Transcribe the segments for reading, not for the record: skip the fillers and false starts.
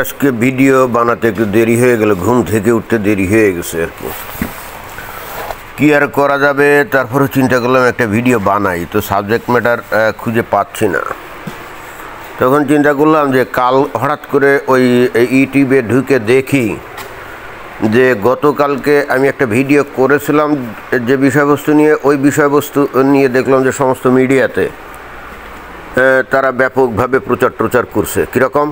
আজকে ভিডিও বানাতে একটু দেরি হয়ে গেল, ঘুম থেকে উঠতে দেরি হয়ে গেছে আর কি আর করা যাবে। তারপরে চিন্তা করলাম একটা ভিডিও বানাই, তো সাবজেক্ট ম্যাটার খুঁজে পাচ্ছি না। তখন চিন্তা করলাম যে কাল হঠাৎ করে ওই ইউটিউবে ঢুকে দেখি যে গতকালকে আমি একটা ভিডিও করেছিলাম যে বিষয়বস্তু নিয়ে, ওই বিষয়বস্তু নিয়ে দেখলাম যে সমস্ত মিডিয়াতে তারা ব্যাপকভাবে প্রচার করছে। কীরকম?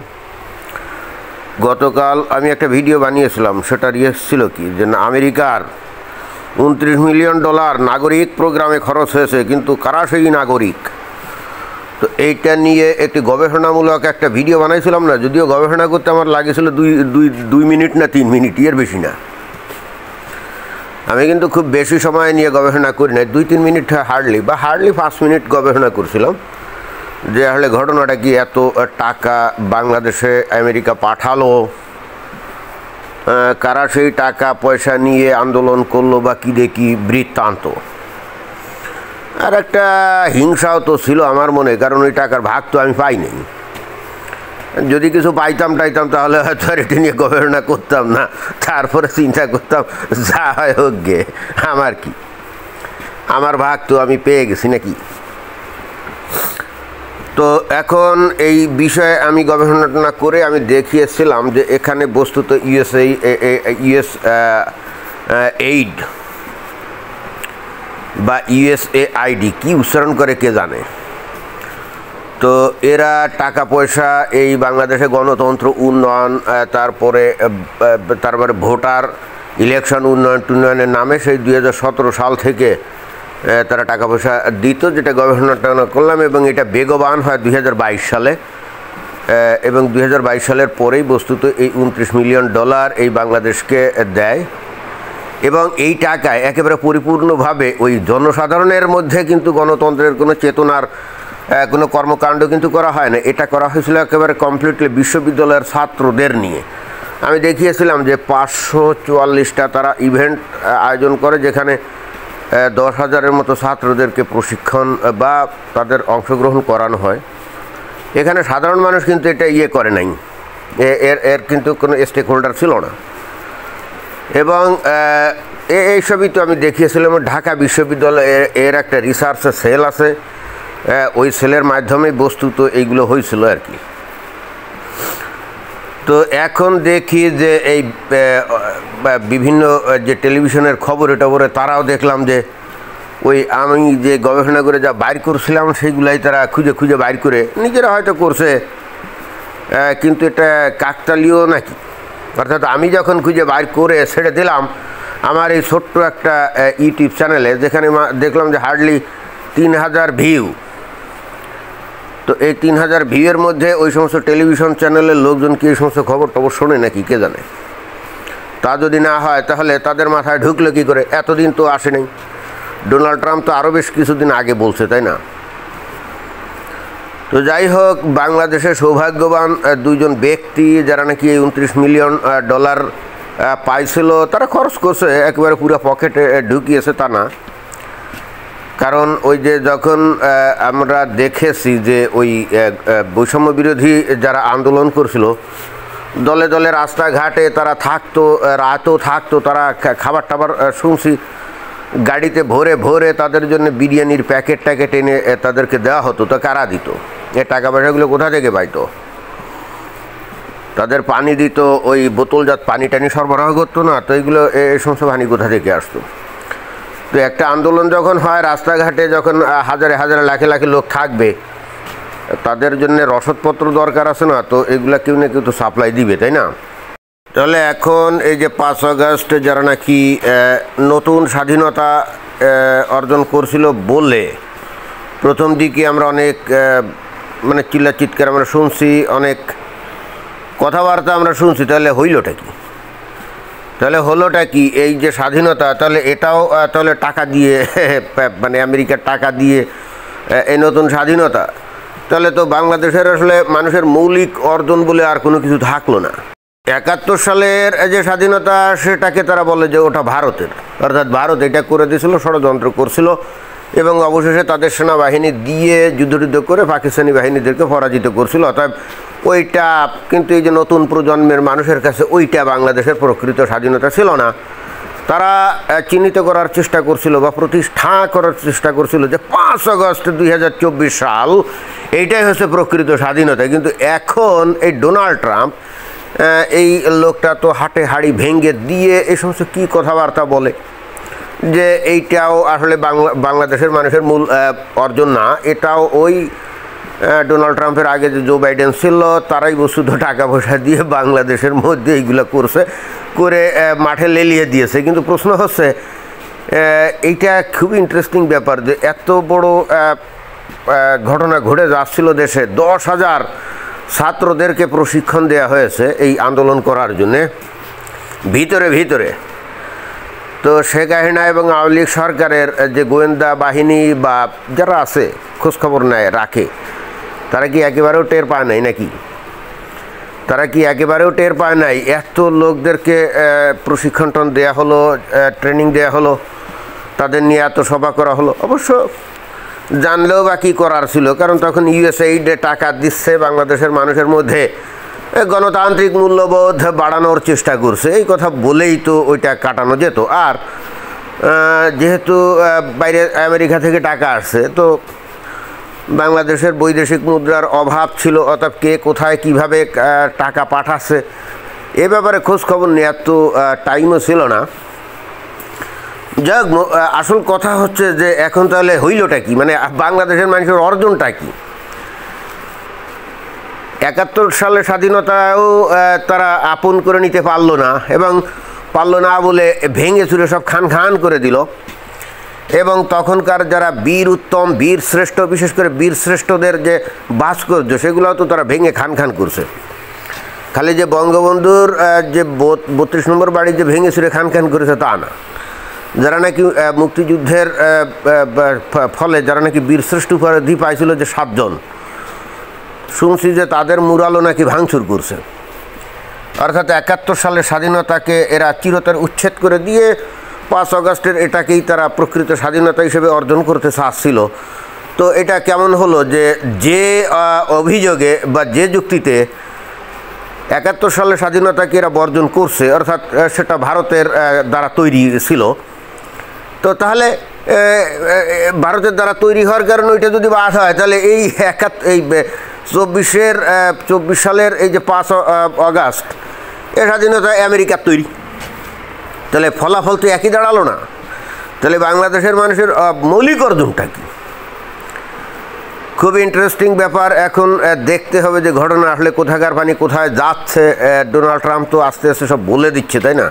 গতকাল আমি একটা ভিডিও বানিয়েছিলাম, সেটার ইয়ে ছিল কি যে আমেরিকার $29 মিলিয়ন নাগরিক প্রোগ্রামে খরচ হয়েছে, কিন্তু কারা সেই নাগরিক। তো এইটা নিয়ে একটি গবেষণামূলক একটা ভিডিও বানাইছিলাম না, যদিও গবেষণা করতে আমার লাগেছিল দুই মিনিট না 3 মিনিট, এর বেশি না। আমি কিন্তু খুব বেশি সময় নিয়ে গবেষণা করি না, 2-3 মিনিট হার্ডলি 5 মিনিট গবেষণা করছিলাম যে আসলে ঘটনাটা কি, এত টাকা বাংলাদেশে আমেরিকা পাঠালো, কারা সেই টাকা পয়সা নিয়ে আন্দোলন করলো বা কী দেখি বৃত্তান্ত। আর একটা হিংসাও তো ছিল আমার মনে, কারণ ওই টাকার ভাগ তো আমি পাইনি। যদি কিছু পাইতাম তাহলে হয়তো আর এটি নিয়ে গবেষণা করতাম না, তারপরে চিন্তা করতাম যা হয় হোক গে, আমার কি, আমার ভাগ তো আমি পেয়ে গেছি নাকি। তো এখন এই বিষয়ে আমি গবেষণা করে আমি দেখিয়েছিলাম যে এখানে বস্তুত ইউএস এইড বা USAID কি উচ্চারণ করে কে জানে। তো এরা টাকা পয়সা এই বাংলাদেশে গণতন্ত্র উন্নয়ন, তারপরে ভোটার ইলেকশন উন্নয়নের নামে সেই 2017 সাল থেকে তারা টাকা পয়সা দিত, যেটা গবেষণা করলাম। এবং এটা বেগবান হয় 2022 সালে, এবং 2022 সালের পরেই বস্তুত এই $29 মিলিয়ন এই বাংলাদেশকে দেয়। এবং এই টাকায় একেবারে পরিপূর্ণভাবে ওই জনসাধারণের মধ্যে কিন্তু গণতন্ত্রের কোনো চেতনার কোনো কর্মকাণ্ড কিন্তু করা হয় না। এটা করা হয়েছিল একেবারে কমপ্লিটলি বিশ্ববিদ্যালয়ের ছাত্রদের নিয়ে। আমি দেখিয়েছিলাম যে 544টা তারা ইভেন্ট আয়োজন করে, যেখানে 10,000-এর মতো ছাত্রদেরকে প্রশিক্ষণ বা তাদের অংশগ্রহণ করানো হয়। এখানে সাধারণ মানুষ কিন্তু এটা করে নাই, এর কিন্তু কোনো স্টেক হোল্ডার ছিল না। এবং এইসবই তো আমি দেখিয়েছিলাম। ঢাকা বিশ্ববিদ্যালয়ে এর একটা রিসার্চ সেল আছে, ওই সেলের মাধ্যমে বস্তুত এইগুলো হয়েছিল আর কি। তো এখন দেখি যে এই বিভিন্ন যে টেলিভিশনের খবরে তারাও দেখলাম যে ওই আমি যে গবেষণা করে যা বাইর করছিলাম সেইগুলাই তারা খুঁজে বাইর করে নিজেরা হয়তো করছে, কিন্তু এটা কাকতালীয় নাকি। অর্থাৎ আমি যখন খুঁজে বাইর করে ছেড়ে দিলাম আমার এই ছোট্ট একটা ইউটিউব চ্যানেলে, যেখানে দেখলাম যে হার্ডলি 3000 ভিউ। তো এই 3000 ভিউয়ের মধ্যে ওই সমস্ত টেলিভিশন চ্যানেলের লোকজন কি এই সমস্ত খবর শোনে নাকি কে জানে। তা যদি না হয় তাহলে তাদের মাথায় ঢুকলো কী করে, এতদিন তো আসেনি। ডোনাল্ড ট্রাম্প তো আরও বেশ কিছুদিন আগে বলছে, তাই না? তো যাই হোক, বাংলাদেশে সৌভাগ্যবান 2জন ব্যক্তি যারা নাকি এই $29 মিলিয়ন পাইছিল, তারা খরচ করছে, একেবারে পুরো পকেটে ঢুকিয়েছে তা না। কারণ ওই যে যখন আমরা দেখেছি যে ওই বৈষম্য বিরোধী যারা আন্দোলন করছিল, দলে দলে রাস্তাঘাটে তারা থাকতো, রাতও থাকতো, তারা খাবার টাবার শুনছি গাড়িতে ভরে তাদের জন্য বিরিয়ানির প্যাকেট এনে তাদেরকে দেওয়া হতো। তো কারা দিত? এ টাকা পয়সাগুলো কোথা থেকে পাইতো? তাদের পানি দিত, ওই বোতলজাত পানি টানি সরবরাহ করতো না, তো এইগুলো এই সমস্ত পানি কোথা থেকে আসতো? তো একটা আন্দোলন যখন হয়, রাস্তাঘাটে যখন হাজারে লাখে লোক থাকবে, তাদের জন্য রসদপত্র দরকার আছে না, তো এগুলা কেউ না কেউ তো সাপ্লাই দিবে, তাই না? তাহলে এখন এই যে 5 আগস্ট যারা নাকি নতুন স্বাধীনতা অর্জন করছিল বলে প্রথম দিকে আমরা অনেক মানে চিৎকার আমরা শুনছি, অনেক কথাবার্তা আমরা শুনছি, তাহলে হলোটা কি এই যে স্বাধীনতা, তাহলে এটাও তাহলে টাকা দিয়ে মানে আমেরিকার টাকা দিয়ে এই নতুন স্বাধীনতা, তাহলে তো বাংলাদেশের আসলে মানুষের মৌলিক অর্জন বলে আর কোনো কিছু থাকলো না। 71 সালের যে স্বাধীনতা, সেটাকে তারা বলে যে ওটা ভারতের, অর্থাৎ ভারত এটা করে দিয়েছিল, ষড়যন্ত্র করছিল, এবং অবশেষে তাদের সেনাবাহিনী দিয়ে যুদ্ধ করে পাকিস্তানি বাহিনীদেরকে পরাজিত করছিল। অর্থাৎ ওইটা কিন্তু এই যে নতুন প্রজন্মের মানুষের কাছে ওইটা বাংলাদেশের প্রকৃত স্বাধীনতা ছিল না। তারা চিহ্নিত করার চেষ্টা করছিল বা প্রতিষ্ঠা করার চেষ্টা করছিল যে 5 আগস্ট 2024 সাল এইটাই হচ্ছে প্রকৃত স্বাধীনতা। কিন্তু এখন এই ডোনাল্ড ট্রাম্প এই লোকটা তো হাটে হাড়ি ভেঙে দিয়ে এই সমস্ত কী কথাবার্তা বলে যে এইটাও আসলে বাংলাদেশের মানুষের মূল অর্জন না, এটাও ওই ডোনাল্ড ট্রাম্পের আগে যে জো বাইডেন ছিল তারাই বস্তুত টাকা পয়সা দিয়ে বাংলাদেশের মধ্যে এইগুলো করে মাঠে লেলিয়ে দিয়েছে। কিন্তু প্রশ্ন হচ্ছে এইটা খুব ইন্টারেস্টিং ব্যাপার যে এত বড় ঘটনা ঘটে যাচ্ছিল দেশে, 10,000 ছাত্রদেরকে প্রশিক্ষণ দেওয়া হয়েছে এই আন্দোলন করার জন্যে ভিতরে। তো শেখ হাসিনা এবং আওয়ামী লীগ সরকারের যে গোয়েন্দা বাহিনী বা যারা আছে খোঁজখবর নেয় রাখে, তারা কি একেবারেও টের পায় নাই নাকি? এত লোকদেরকে প্রশিক্ষণ দেওয়া হলো, ট্রেনিং দেওয়া হলো, তাদের নিয়ে এত সভা করা হলো। অবশ্য জানলেও বা কী করার ছিল, কারণ তখন ইউএসএইডে টাকা দিচ্ছে বাংলাদেশের মানুষের মধ্যে গণতান্ত্রিক মূল্যবোধ বাড়ানোর চেষ্টা করছে, এই কথা বলেই তো ওইটা কাটানো যেত। আর যেহেতু বাইরে আমেরিকা থেকে টাকা আসছে, তো বাংলাদেশের বৈদেশিক মুদ্রার অভাব ছিল, অর্থাৎ কে কোথায় কিভাবে টাকা পাঠাচ্ছে এ ব্যাপারে খোঁজখবর নেওয়ার তো টাইমও ছিল না। যাক, আসল কথা হচ্ছে যে এখন তাহলে হইলটা কি, মানে বাংলাদেশের মানুষের অর্জনটা কি? 71 সালে স্বাধীনতাও তারা আপন করে নিতে পারলো না, এবং পারলো না বলে ভেঙে চুরে সব খান করে দিল। এবং তখনকার যারা বীর উত্তম, বীর শ্রেষ্ঠ, বিশেষ করে বীর শ্রেষ্ঠদের যে ভাস্কর্য সেগুলো তো তারা ভেঙে খান করছে। খালি যে বঙ্গবন্ধুর যে 32 নম্বর বাড়ি যে ভেঙে চুরে খান করেছে তা না, যারা নাকি মুক্তিযুদ্ধের ফলে যারা নাকি বীরশ্রেষ্ঠ উপাধি পাইছিল যে 7 জন, শুনছি যে তাদের মুরালও নাকি ভাঙচুর করছে। অর্থাৎ 71 সালের স্বাধীনতাকে এরা চিরতরে উচ্ছেদ করে দিয়ে 5 আগস্টের এটাকেই তারা প্রকৃত স্বাধীনতা হিসেবে অর্জন করতে চাচ্ছিল। তো এটা কেমন হলো যে অভিযোগে বা যে যুক্তিতে 71 সালের স্বাধীনতাকে এরা বর্জন করছে, অর্থাৎ সেটা ভারতের দ্বারা তৈরি ছিল, তো তাহলে ভারতের দ্বারা তৈরি হওয়ার কারণে ওইটা যদি বাদ হয়, তাহলে এই 24 সালের এই যে 5 আগস্ট এ স্বাধীনতা আমেরিকার তৈরি, তাহলে ফলাফল তো একই দাঁড়ালো না। তাহলে বাংলাদেশের মানুষের মৌলিক অর্জনটা কি? খুব ইন্টারেস্টিং ব্যাপার। এখন দেখতে হবে যে ঘটনা আসলে কোথাকার পানি কোথায় যাচ্ছে। ডোনাল্ড ট্রাম্প তো আস্তে আস্তে সব বলে দিচ্ছে, তাই না?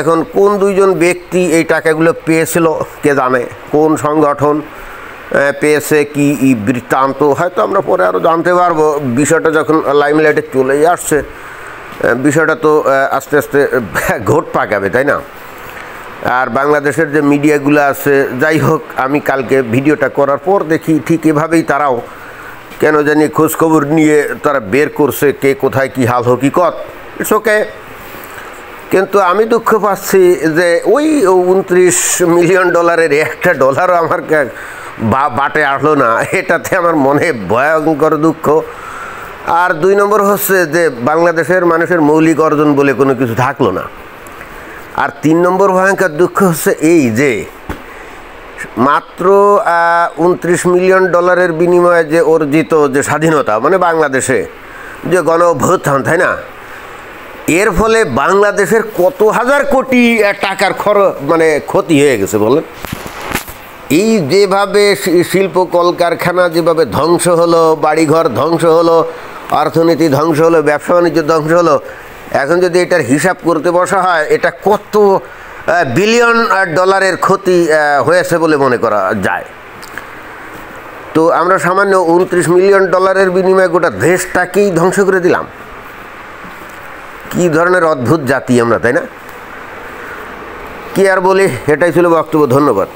এখন কোন 2 জন ব্যক্তি এই টাকাগুলো পেয়েছিল কে জানে, কোন সংগঠন পেয়েছে, কি বৃত্তান্ত, হয়তো আমরা পরে আরও জানতে পারবো। বিষয়টা যখন লাইমলাইটে চলে আসছে, বিষয়টা তো আস্তে আস্তে ঘোট পাকাবে, তাই না? আর বাংলাদেশের যে মিডিয়াগুলো আছে, যাই হোক, আমি কালকে ভিডিওটা করার পর দেখি ঠিক এভাবেই তারাও কেন জানি খোঁজখবর নিয়ে তারা বের করছে কে কোথায় কী হাল হকিকত। It's okay. কিন্তু আমি দুঃখ পাচ্ছি যে ওই $29 মিলিয়ন একটা ডলারও আমার বাটে আসলো না, এটাতে আমার মনে ভয়ঙ্কর দুঃখ। আর 2 নম্বর হচ্ছে যে বাংলাদেশের মানুষের মৌলিক অর্জন বলে কোনো কিছু থাকলো না। আর 3 নম্বর ভয়ঙ্কর দুঃখ হচ্ছে এই যে মাত্র $29 মিলিয়ন বিনিময়ে যে অর্জিত যে স্বাধীনতা, মানে বাংলাদেশে যে গণ অভ্যুত্থান, তাই না, এর ফলে বাংলাদেশের কত হাজার কোটি টাকার মানে ক্ষতি হয়ে গেছে বলেন। এই যেভাবে শিল্প কলকারখানা যেভাবে ধ্বংস হলো, বাড়িঘর ধ্বংস হলো, অর্থনীতি ধ্বংস হলো, ব্যবসা বাণিজ্য ধ্বংস হলো, এখন যদি এটার হিসাব করতে বসা হয়, এটা কত বিলিয়ন ডলারের ক্ষতি হয়েছে বলে মনে করা যায়। তো আমরা সামান্য $29 মিলিয়ন বিনিময়ে গোটা দেশটাকেই ধ্বংস করে দিলাম। কি ধরনের অদ্ভুত জাতি আমরা, তাই না? কি আর বলি, এটাই ছিল বক্তব্য। ধন্যবাদ।